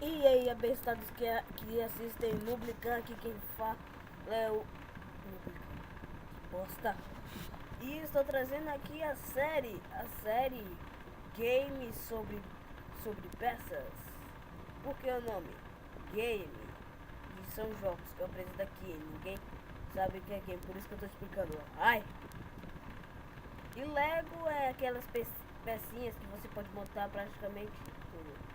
E aí, abestados que assistem Nublican, aqui quem fala é o Nublican, que bosta. E estou trazendo aqui a série Games sobre peças. Por que o nome? Game. E são jogos que eu apresento aqui, ninguém sabe o que é game, por isso que eu estou explicando. Ai! E Lego é aquelas pecinhas que você pode montar praticamente tudo.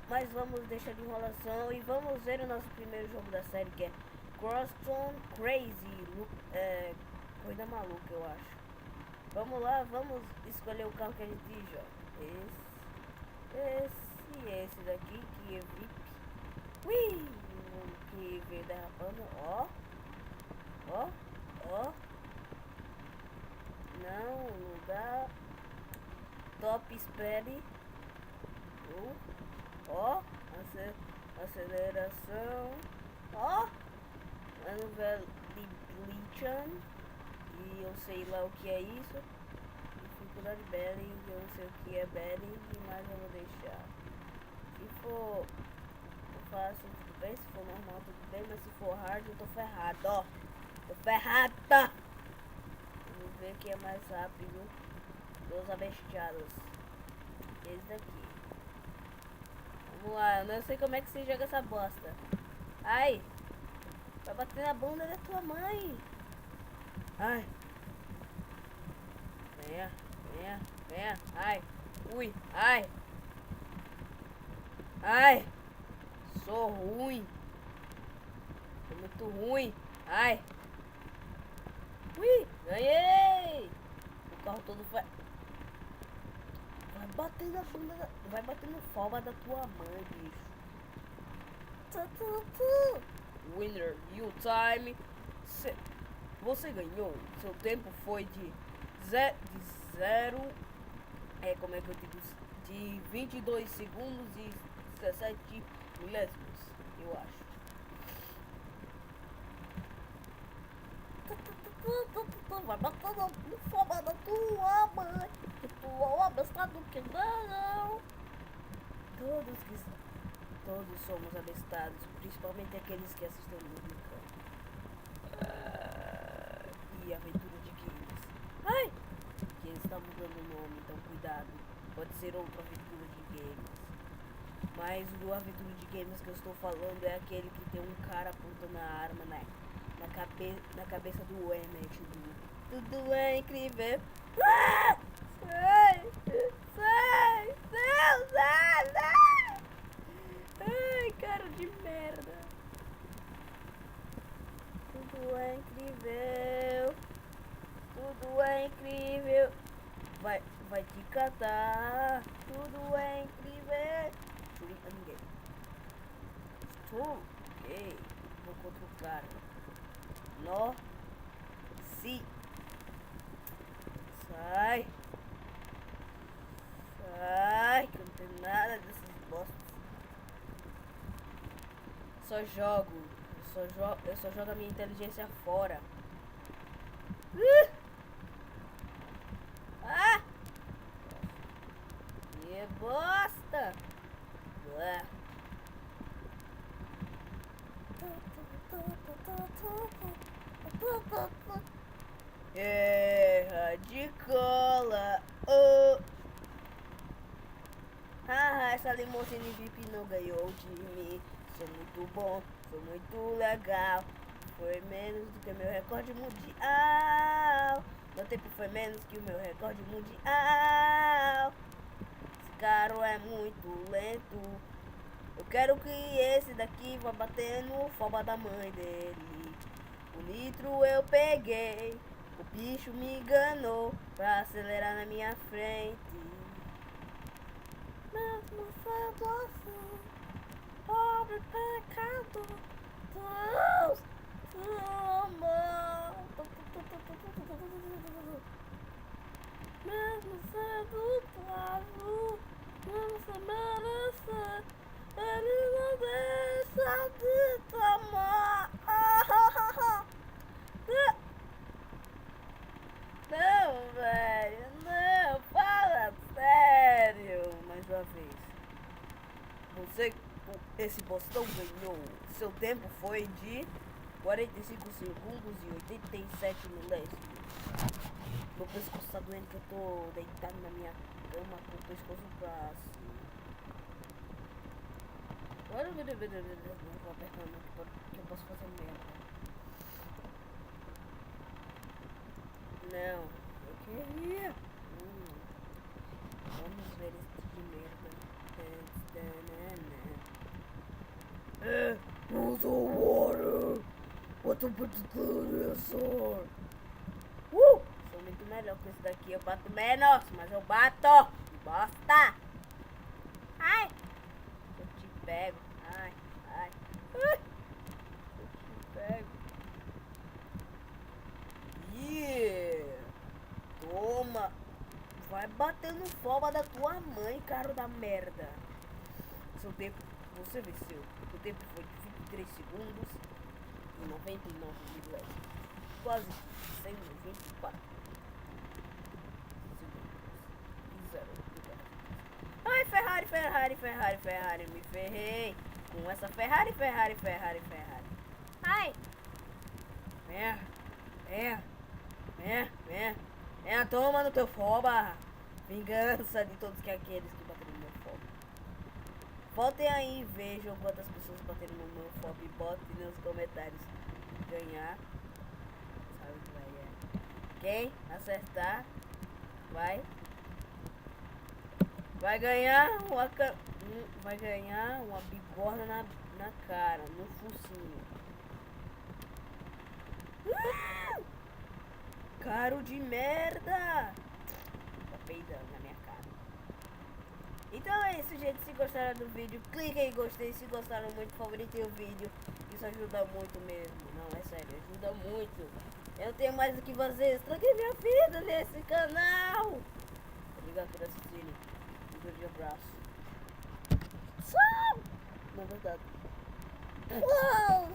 Mas vamos deixar de enrolação e vamos ver o nosso primeiro jogo da série, que é Crosstown Crazy, coisa maluca, eu acho. Vamos lá, vamos escolher o carro que a gente joga. Esse e esse daqui, que é VIP. Ui! Que veio derrapando, ó. Ó, ó. Não dá. Top Speed. Ó, aceleração. Ó, Legion. E eu sei lá o que é isso. Dificuldade Belling, eu não sei o que é Belling, mas eu vou deixar. Se for fácil, tudo bem. Se for normal, tudo bem. Mas se for hard, eu tô ferrado, ó. Tô ferrada. Vamos ver quem é mais rápido dos abestiados. Esse daqui. Vamos lá, eu não sei como é que se joga essa bosta. Ai! Vai bater na bunda da tua mãe! Ai! Venha, venha, venha! Ai! Ui! Ai! Ai! Sou ruim! Sou muito ruim! Ai! Ui! Ganhei! O carro todo vai bater na bunda da... Vai bater no foba da tua mãe, bicho! Winner, you time. Você ganhou. Seu tempo foi de zero. Como é que eu digo? De 22 segundos e 17 milésimos, eu acho. Vai bater no foba da tua mãe. Tua abestado que não. Todos somos abestados, principalmente aqueles que assistem Nublican e Aventura de Games. Ai! Que eles estão mudando o nome, então cuidado. Pode ser outra Aventura de Games. Mas o Aventura de Games que eu estou falando é aquele que tem um cara apontando a arma na cabeça do Emmet. Tudo é incrível. Ah! Sai! Sai! Não, sai! Sai! Ai, cara de merda. Tudo é incrível. Tudo é incrível. Vai te catar. Tudo é incrível. Ninguém. Ok. Vou contra o cara. Nó. Si. Sai. Sai. Que não tem nada dessas bostas. Só jogo. Eu só jogo a minha inteligência fora. Ah! Que bosta! Ué. De cola. Oh. Essa limusine VIP não ganhou de mim. Sou muito bom, sou muito legal. Foi menos do que meu recorde mundial. Meu tempo foi menos que o meu recorde mundial. Esse carro é muito lento. Eu quero que esse daqui vá bater no foba da mãe dele. O nitro eu peguei. O bicho me enganou pra acelerar na minha frente. Mesmo sendo assim, pobre pecado, Deus te ama. Mesmo sendo escravo, mesmo sem merecer, ele não deixa de te amar. Não, velho, não, fala sério. Mais uma vez. Esse bostão ganhou. Seu tempo foi de 45 segundos e 87 milésimos. Meu pescoço tá doendo que eu tô deitado na minha cama com o pescoço pra cima. Agora eu vou apertando que eu posso fazer merda. Não, eu queria. Vamos ver esse de merda. Usa water. What the dinosaur? Sou muito melhor que esse daqui. Eu bato menos, mas eu bato. Bosta. Ai. Eu te pego. Ai. Eu te pego. Yeah. Toma. Vai bater no foba da tua mãe, cara da merda. Seu tempo, você venceu. O tempo foi de 23 segundos e 99 milésimos. Quase 124 segundos. Ai, Ferrari, me ferrei. Com essa Ferrari. Ai. Toma no teu foba. Vingança de todos aqueles que bateram no meu foba. Voltem aí e vejam quantas pessoas bateram no meu foba e botem nos comentários. Ganhar. Sabe o que vai é. Quem acertar vai ganhar uma bigorna na cara, no focinho. Caro de merda! Tá peidando na minha cara. Então é isso, gente. Se gostaram do vídeo, clique em gostei. Se gostaram muito, favoritem o vídeo. Isso ajuda muito mesmo. Não, é sério, ajuda muito. Eu não tenho mais o que fazer. Estraguei minha vida nesse canal. Obrigado por assistirem. Um grande abraço. Tchau! Na verdade. Uou!